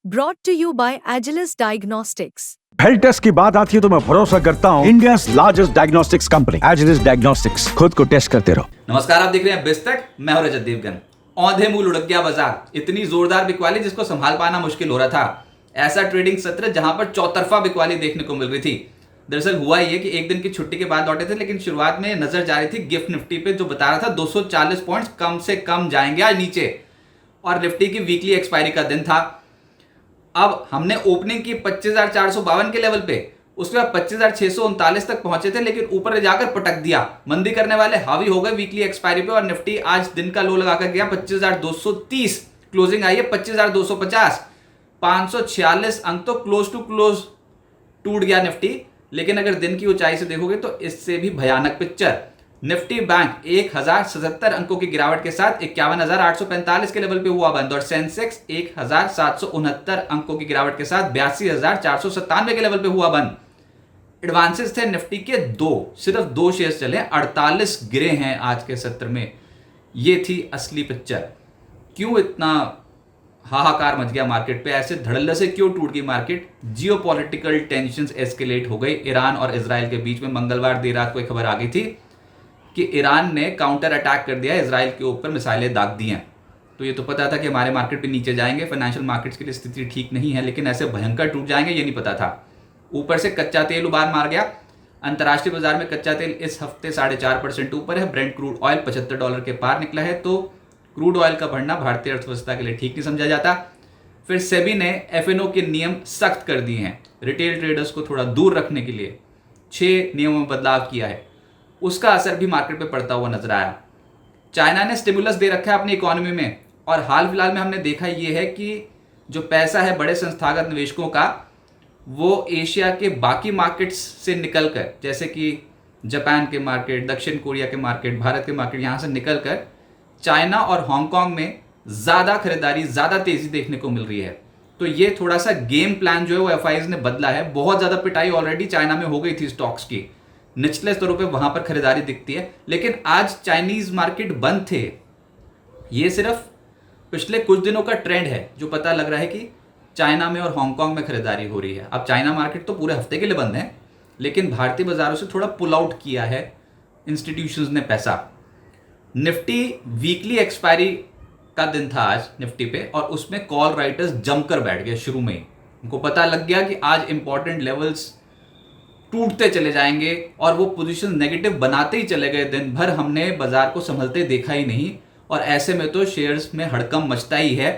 Brought to you by Agilus Diagnostics. Health test की बात आती है तो मैं भरोसा करता हूँ India largest diagnostics company Agilus diagnostics. खुद को टेस्ट करते रहो। नमस्कार, आप देख रहे हैं बिस्तक। मैं हूं रजत देवगन। औंधे मूल लुढ़क गया बाजार, इतनी जोरदार बिकवाली जिसको संभाल पाना मुश्किल हो रहा था। ऐसा ट्रेडिंग सत्र जहां पर चौतरफा बिकवाली देखने को मिल रही थी। दरअसल हुआ ये कि एक दिन की छुट्टी के बाद लौटे थे, लेकिन शुरुआत में नजर जा रही थी गिफ्ट निफ्टी पे, जो बता रहा था 240 पॉइंट्स कम से कम जाएंगे आज नीचे, और निफ्टी की वीकली एक्सपायरी का दिन था। अब हमने ओपनिंग की 25,452 के लेवल पे, उसके बाद 25,639 तक पहुंचे थे, लेकिन ऊपर जाकर पटक दिया। मंदी करने वाले हावी हो गए वीकली एक्सपायरी पे, और निफ्टी आज दिन का लो लगाकर गया 25,230, क्लोजिंग आई है 25,250, 546 अंक तो क्लोज टू क्लोज टूट गया निफ्टी। लेकिन अगर दिन की ऊंचाई से देखोगे तो इससे भी भयानक पिक्चर। निफ्टी बैंक 1077 अंकों की गिरावट के साथ 51,845 के लेवल पे हुआ बंद, और सेंसेक्स 1,769 अंकों की गिरावट के साथ 82,497 के लेवल पे हुआ बंद। एडवांसेस थे निफ्टी के सिर्फ दो शेयर्स चले, 48 गिरे हैं आज के सत्र में। ये थी असली पिक्चर। क्यों इतना हाहाकार मच गया मार्केट पे, ऐसे धड़ल्ले से क्यों टूट गई मार्केट? जियोपॉलिटिकल टेंशंस एस्केलेट हो गई ईरान और इजराइल के बीच में। मंगलवार देर रात को एक खबर आ गई थी कि ईरान ने काउंटर अटैक कर दिया, इजराइल के ऊपर मिसाइलें दाग दी हैं। तो ये तो पता था कि हमारे मार्केट पे नीचे जाएंगे, फाइनेंशियल मार्केट्स की स्थिति ठीक नहीं है, लेकिन ऐसे भयंकर टूट जाएंगे ये नहीं पता था। ऊपर से कच्चा तेल उबाल मार गया। अंतर्राष्ट्रीय बाजार में कच्चा तेल इस हफ्ते 4.5% ऊपर है। ब्रेंट क्रूड ऑयल $75 के पार निकला है। तो क्रूड ऑयल का बढ़ना भारतीय अर्थव्यवस्था के लिए ठीक नहीं समझा जाता। फिर सेबी ने एफएनओ के नियम सख्त कर दिए हैं। रिटेल ट्रेडर्स को थोड़ा दूर रखने के लिए 6 नियमों में बदलाव किया है। उसका असर भी मार्केट पे पड़ता हुआ नजर आया। चाइना ने स्टिमुलस दे रखा है अपनी इकोनॉमी में, और हाल फिलहाल में हमने देखा ये है कि जो पैसा है बड़े संस्थागत निवेशकों का, वो एशिया के बाकी मार्केट्स से निकलकर, जैसे कि जापान के मार्केट, दक्षिण कोरिया के मार्केट, भारत के मार्केट, यहाँ से निकलकर चाइना और हांगकांग में ज़्यादा खरीदारी, ज़्यादा तेज़ी देखने को मिल रही है। तो ये थोड़ा सा गेम प्लान जो है वो एफआईज ने बदला है। बहुत ज़्यादा पिटाई ऑलरेडी चाइना में हो गई थी स्टॉक्स की, निचले स्तरों पे वहां पर खरीदारी दिखती है, लेकिन आज चाइनीज मार्केट बंद थे। ये सिर्फ पिछले कुछ दिनों का ट्रेंड है जो पता लग रहा है कि चाइना में और हांगकांग में खरीदारी हो रही है। अब चाइना मार्केट तो पूरे हफ्ते के लिए बंद है, लेकिन भारतीय बाजारों से थोड़ा पुल आउट किया है इंस्टीट्यूशंस ने पैसा। निफ्टी वीकली एक्सपायरी का दिन था आज निफ्टी पे, और उसमें कॉल राइटर्स जमकर बैठ गए शुरू में ही। उनको पता लग गया कि आज इंपॉर्टेंट लेवल्स टूटते चले जाएंगे, और वो पोजीशन नेगेटिव बनाते ही चले गए। दिन भर हमने बाजार को संभलते देखा ही नहीं, और ऐसे में तो शेयर्स में हड़कंप मचता ही है।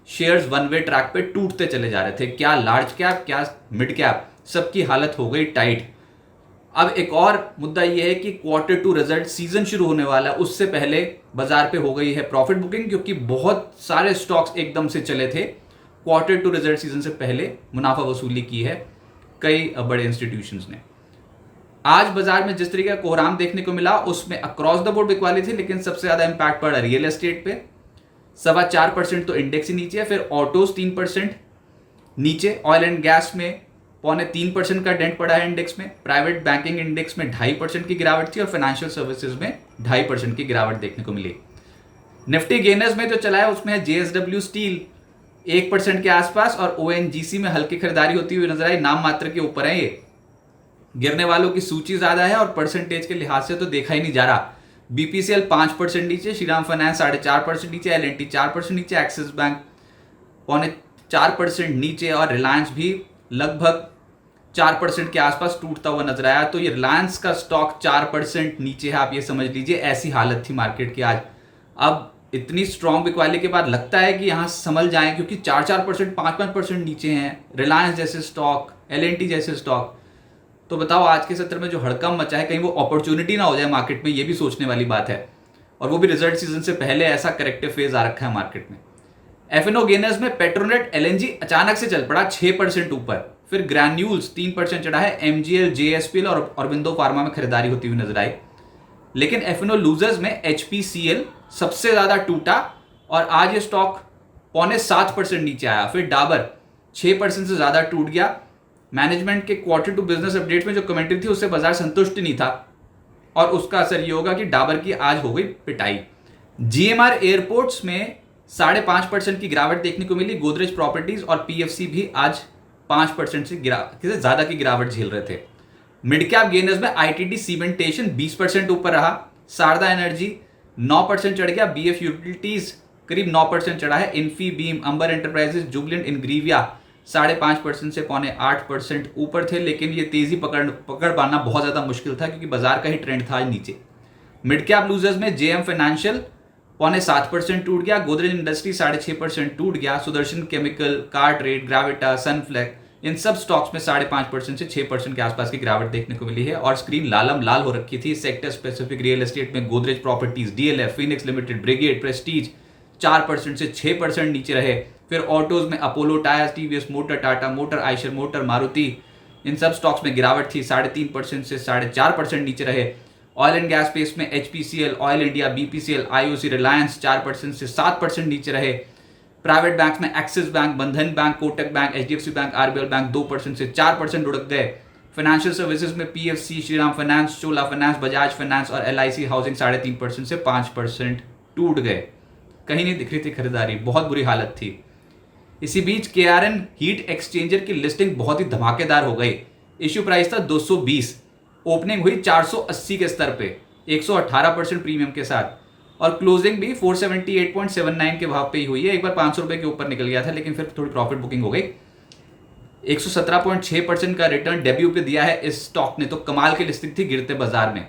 शेयर्स वन वे ट्रैक पे टूटते चले जा रहे थे। क्या लार्ज कैप, क्या मिड कैप, सबकी हालत हो गई टाइट। अब एक और मुद्दा यह है कि Q2 रिजल्ट सीजन शुरू होने वाला है, उससे पहले बाजार पे हो गई है प्रॉफिट बुकिंग, क्योंकि बहुत सारे स्टॉक्स एकदम से चले थे। Q2 रिजल्ट सीजन से पहले मुनाफा वसूली की है कई बड़े इंस्टीट्यूशंस ने। आज बाजार में जिस तरीके का कोहराम देखने को मिला, उसमें अक्रॉस द बोर्ड बिकवाली थी, लेकिन सबसे ज्यादा इंपैक्ट पड़ा रियल एस्टेट पे। 4.25% तो इंडेक्स ही नीचे है। फिर ऑटोज 3% नीचे। ऑयल एंड गैस में 2.25% का डेंट पड़ा है इंडेक्स में। प्राइवेट बैंकिंग इंडेक्स में 2.5% की गिरावट थी, और फाइनेंशियल सर्विसेज में 2.5% की गिरावट देखने को मिली। निफ्टी गेनर्स में जो चला है उसमें है जेएसडब्ल्यू स्टील 1% के आसपास, और ओएनजीसी में हल्की खरीदारी होती हुई नजर आई। नाम मात्र के ऊपर है ये। गिरने वालों की सूची ज्यादा है, और परसेंटेज के लिहाज से तो देखा ही नहीं जा रहा। बीपीसीएल 5% नीचे, श्रीराम फाइनेंस 4.5% नीचे, एलएनटी 4% नीचे, एक्सिस बैंक 4.25% नीचे, और रिलायंस भी लगभग 4% के आसपास टूटता हुआ नजर आया। तो ये रिलायंस का स्टॉक 4% नीचे है, आप ये समझ लीजिए। ऐसी हालत थी मार्केट की आज। अब इतनी स्ट्रॉन्ग बिकवाली के बाद लगता है कि यहां संभल जाएं, क्योंकि 4-4%, 5-5% नीचे हैं रिलायंस जैसे स्टॉक, एलएनटी जैसे स्टॉक। तो बताओ आज के सत्र में जो हड़कंप मचा है, कहीं वो अपॉर्चुनिटी ना हो जाए मार्केट में, ये भी सोचने वाली बात है। और वो भी रिजल्ट सीजन से पहले ऐसा करेक्टिव फेज आ रखा है मार्केट में। एफएनओ गेनर्स में पेट्रोनेट एलएनजी अचानक से चल पड़ा 6% ऊपर। फिर ग्रैन्यूल्स 3% चढ़ा है। एमजीएल, जेएसपीएल और अरविंदो फार्मा में खरीदारी होती हुई नजर आई। लेकिन एफएनओ लूजर्स में एचपीसीएल सबसे ज्यादा टूटा, और आज ये स्टॉक 7.25% नीचे आया। फिर डाबर 6% से ज्यादा टूट गया। मैनेजमेंट के Q2 बिजनेस अपडेट में जो कमेंट्री थी उससे बाजार संतुष्ट नहीं था, और उसका असर ये होगा कि डाबर की आज हो गई पिटाई। जीएमआर एयरपोर्ट्स में 5.5% की गिरावट देखने को मिली। गोदरेज प्रॉपर्टीज और पीएफसी भी आज 5% से ज्यादा की गिरावट झेल रहे थे। मिड कैप गेनर्स में आईटीडी सीमेंटेशन 20% ऊपर रहा। शारदा एनर्जी 9% चढ़ गया। बीएफ यूटिलिटीज करीब 9% चढ़ा है। इन्फी बीम, अंबर एंटरप्राइजेस, जुबलेंट, इनग्रीविया 5.5% से 8.5% ऊपर थे, लेकिन ये तेजी पकड़ पाना बहुत ज्यादा मुश्किल था क्योंकि बाजार का ही ट्रेंड था नीचे। मिड कैप लूजर्स में जेएम फाइनेंशियल 7.5% टूट गया। गोदरेज इंडस्ट्री 6.5% टूट गया। सुदर्शन केमिकल, कार ट्रेड, ग्रेविटा, सनफ्लेक्स, इन सब स्टॉक्स में 5.5% से 6% के आसपास की गिरावट देखने को मिली है और स्क्रीन लाल हो रखी थी। सेक्टर स्पेसिफिक रियल एस्टेट में Godrej Properties, DLF, Phoenix Limited, Brigade, Prestige 4% से 6% नीचे रहे। फिर ऑटोज में Apollo Tyres, TVS Motor, Tata Motor, Eicher Motor, Maruti, इन सब स्टॉक्स में गिरावट थी। 3.5% से 4.5% नीचे रहे। ऑयल एंड गैस स्पेस में HPCL, oil India, BPCL, IOC, Reliance 4% से 7% नीचे रहे। प्राइवेट बैंक्स में एक्सिस बैंक, बंधन bank, Kotak bank, HDFC bank, RBL bank 2% से 4% लुढ़क गए। फाइनेंशियल सर्विसेज में पीएफसी, श्रीराम फाइनेंस, चोला फाइनेंस, बजाज फाइनेंस और एलआईसी हाउसिंग 3.5% से 5% टूट गए। कहीं नहीं दिख रही थी खरीदारी, बहुत बुरी हालत थी। इसी बीच केआरएन हीट एक्सचेंजर की लिस्टिंग बहुत ही धमाकेदार हो गई। इश्यू प्राइस था 220, ओपनिंग हुई 480 के स्तर पे 118% प्रीमियम के साथ और क्लोजिंग भी 478.79 के भाव पे ही हुई है। एक बार 500 रुपए के ऊपर निकल गया था, लेकिन फिर थोड़ी प्रॉफिट बुकिंग हो गई। 117.6% का रिटर्न डेब्यू पे दिया है इस स्टॉक ने, तो कमाल की लिस्टिंग थी गिरते बाजार में।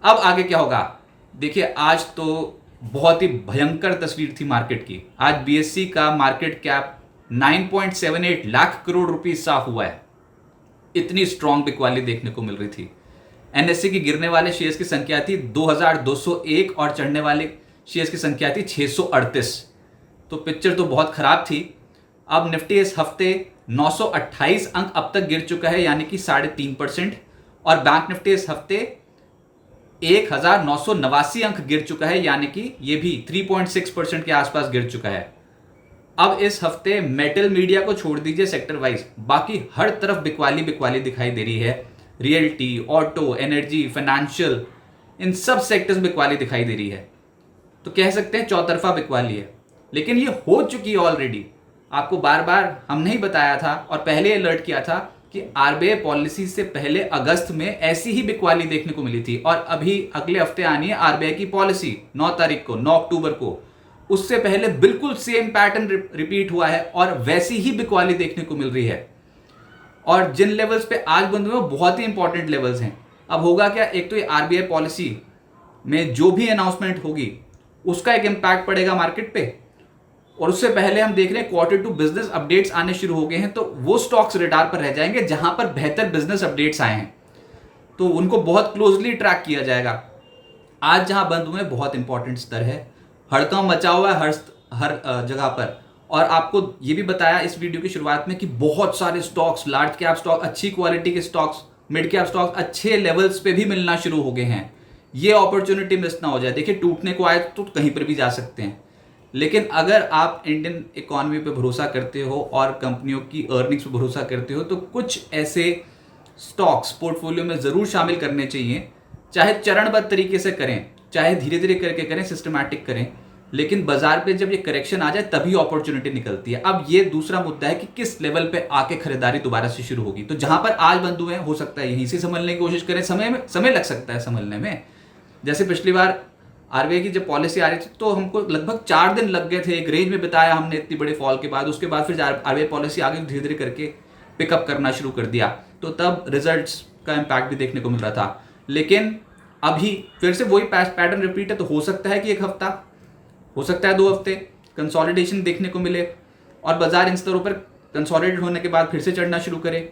अब आगे क्या होगा देखिए, आज तो बहुत ही भयंकर तस्वीर थी मार्केट की। आज बीएससी का मार्केट कैप 9.78 लाख करोड़ रुपए साफ हुआ है। इतनी स्ट्रॉन्ग बिकवाली देखने को मिल रही थी। एनएससी की गिरने वाले शेयर्स की संख्या थी 2201 और चढ़ने वाले शेयर्स की संख्या थी 638। तो पिक्चर तो बहुत खराब थी। अब निफ्टी इस हफ्ते 928 अंक अब तक गिर चुका है, यानी कि 3.5%, और बैंक निफ्टी इस हफ्ते 1989 अंक गिर चुका है, यानी कि ये भी 3.6% के आसपास गिर चुका है। अब इस हफ्ते मेटल मीडिया को छोड़ दीजिए सेक्टर वाइज, बाकी हर तरफ बिकवाली दिखाई दे रही है। रियल्टी, ऑटो, एनर्जी, फाइनेंशियल, इन सब सेक्टर्स में बिकवाली दिखाई दे रही है। तो कह सकते हैं चौतरफा बिकवाली है, लेकिन ये हो चुकी है ऑलरेडी। आपको बार बार हमने ही बताया था और पहले अलर्ट किया था कि आरबीआई पॉलिसी से पहले अगस्त में ऐसी ही बिकवाली देखने को मिली थी, और अभी अगले हफ्ते आनी है आरबीआई की पॉलिसी 9 तारीख को, 9 अक्टूबर को। उससे पहले बिल्कुल सेम पैटर्न रिपीट हुआ है और वैसी ही बिकवाली देखने को मिल रही है। और जिन लेवल्स पे आज बंद हुए वो बहुत ही इंपॉर्टेंट लेवल्स हैं। अब होगा क्या, एक तो ये आरबीआई पॉलिसी में जो भी अनाउंसमेंट होगी उसका एक इम्पैक्ट पड़ेगा मार्केट पे, और उससे पहले हम देख रहे हैं Q2 बिजनेस अपडेट्स आने शुरू हो गए हैं, तो वो स्टॉक्स रडार पर रह जाएंगे जहां पर बेहतर बिजनेस अपडेट्स आए हैं, तो उनको बहुत क्लोजली ट्रैक किया जाएगा। आज जहां बंद हुए बहुत इंपॉर्टेंट स्तर है, हड़कंप मचा हुआ है हर जगह पर। और आपको ये भी बताया इस वीडियो की शुरुआत में कि बहुत सारे स्टॉक्स, लार्ज कैप स्टॉक, अच्छी क्वालिटी के स्टॉक्स, मिड कैप स्टॉक्स अच्छे लेवल्स पे भी मिलना शुरू हो गए हैं। ये अपॉर्चुनिटी मिस ना हो जाए। देखिए, टूटने को आए तो कहीं पर भी जा सकते हैं, लेकिन अगर आप इंडियन इकोनॉमी पे भरोसा करते हो और कंपनियों की अर्निंग्स पे भरोसा करते हो, तो कुछ ऐसे स्टॉक्स पोर्टफोलियो में जरूर शामिल करने चाहिए। चाहे चरणबद्ध तरीके से करें, चाहे धीरे धीरे करके करें, सिस्टमैटिक करें, लेकिन बाजार पे जब ये करेक्शन आ जाए तभी अपॉर्चुनिटी निकलती है। अब ये दूसरा मुद्दा है कि किस लेवल पे आके खरीदारी दोबारा से शुरू होगी। तो जहां पर आज बंद हुए हैं, हो सकता है यहीं से संभलने की कोशिश करें। समय लग सकता है संभलने में। जैसे पिछली बार आरबीआई की जब पॉलिसी आ रही थी तो हमको लगभग 4 दिन लग गए थे, एक रेंज में बिताया हमने इतनी बड़े फॉल के बाद। उसके बाद फिर आरबीआई पॉलिसी आगे धीरे धीरे करके पिकअप करना शुरू कर दिया, तो तब रिजल्ट्स का इम्पैक्ट भी देखने को मिल रहा था। लेकिन अभी फिर से वही पैटर्न रिपीट है, तो हो सकता है कि 1 हफ्ता, हो सकता है 2 हफ्ते कंसोलिडेशन देखने को मिले और बाजार इन स्तरों पर कंसोलिडेट होने के बाद फिर से चढ़ना शुरू करे।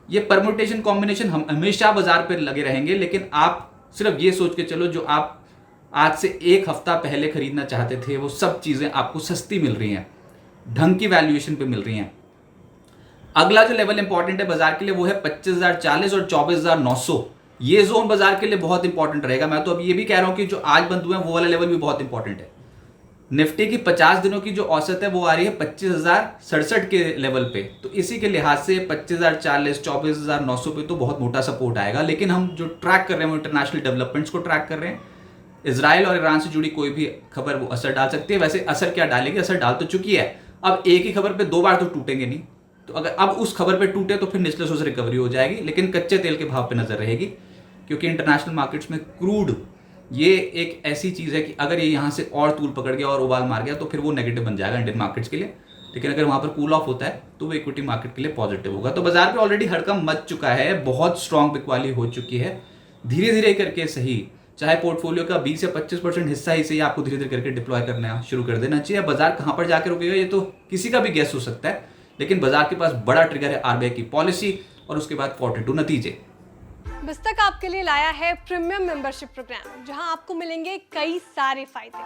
ये परम्यूटेशन कॉम्बिनेशन हम हमेशा बाजार पर लगे रहेंगे, लेकिन आप सिर्फ ये सोच के चलो, जो आप आज से 1 हफ्ता पहले खरीदना चाहते थे वो सब चीजें आपको सस्ती मिल रही हैं, ढंग की वैल्यूएशन पे मिल रही हैं। अगला जो लेवल इंपॉर्टेंट है बाजार के लिए वो है 25,040 और 24,900। ये जोन बाजार के लिए बहुत इंपॉर्टेंट रहेगा। मैं तो अब ये भी कह रहा हूं कि जो आज बंद हुए हैं वो वाला लेवल भी बहुत इंपॉर्टेंट है। निफ्टी की 50 दिनों की जो औसत है वो आ रही है 25,067 के लेवल पे, तो इसी के लिहाज से 25,040, 24,900 पे तो बहुत मोटा सपोर्ट आएगा। लेकिन हम जो ट्रैक कर रहे हैं वो इंटरनेशनल डेवलपमेंट्स को ट्रैक कर रहे हैं। इजराइल और ईरान से जुड़ी कोई भी खबर वो असर डाल सकती है। वैसे असर क्या डालेगी, असर डाल तो चुकी है। अब एक ही खबर पे 2 बार तो टूटेंगे नहीं, तो अगर अब उस खबर पे टूटे तो फिर निचले से रिकवरी हो जाएगी, लेकिन कच्चे तेल के भाव पे नजर रहेगी, क्योंकि इंटरनेशनल मार्केट्स में क्रूड ये एक ऐसी चीज है कि अगर ये यहाँ से और तूल पकड़ गया और उबाल मार गया तो फिर वो नेगेटिव बन जाएगा इंडियन मार्केट्स के लिए। लेकिन अगर वहां पर कूल ऑफ होता है तो वो इक्विटी मार्केट के लिए पॉजिटिव होगा। तो बाजार पे ऑलरेडी हड़कंप मच चुका है, बहुत स्ट्रॉन्ग बिकवाली हो चुकी है। धीरे धीरे करके सही, चाहे पोर्टफोलियो का 20 या 25% हिस्सा ही सही आपको धीरे धीरे करके डिप्लॉय करना शुरू कर देना चाहिए। बाजार कहां पर जाकर रुकेगा ये तो किसी का भी गेस हो सकता है, लेकिन बाजार के पास बड़ा ट्रिगर है आरबीआई की पॉलिसी और उसके बाद Q2 नतीजे। बिस्तक आपके लिए लाया है प्रीमियम मेंबरशिप प्रोग्राम, जहां आपको मिलेंगे कई सारे फायदे,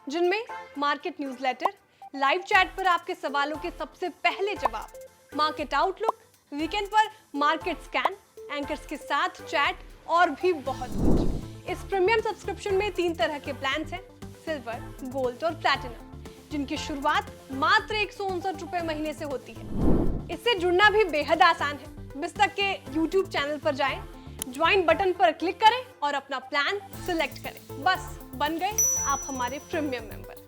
जिनमें मार्केट न्यूज़लेटर, लाइव चैट पर आपके सवालों के सबसे पहले जवाब, मार्केट आउटलुक, वीकेंड पर मार्केट स्कैन, एंकर्स के साथ चैट और भी बहुत कुछ। इस प्रीमियम सब्सक्रिप्शन में 3 तरह के प्लान्स हैं, सिल्वर, गोल्ड और प्लैटिनम, जिनकी शुरुआत मात्र 159 रुपए महीने से होती है। इससे जुड़ना भी बेहद आसान है। बिस्तक के YouTube चैनल पर जाएं, ज्वाइन बटन पर क्लिक करें और अपना प्लान सिलेक्ट करें। बस बन गए आप हमारे प्रीमियम मेंबर।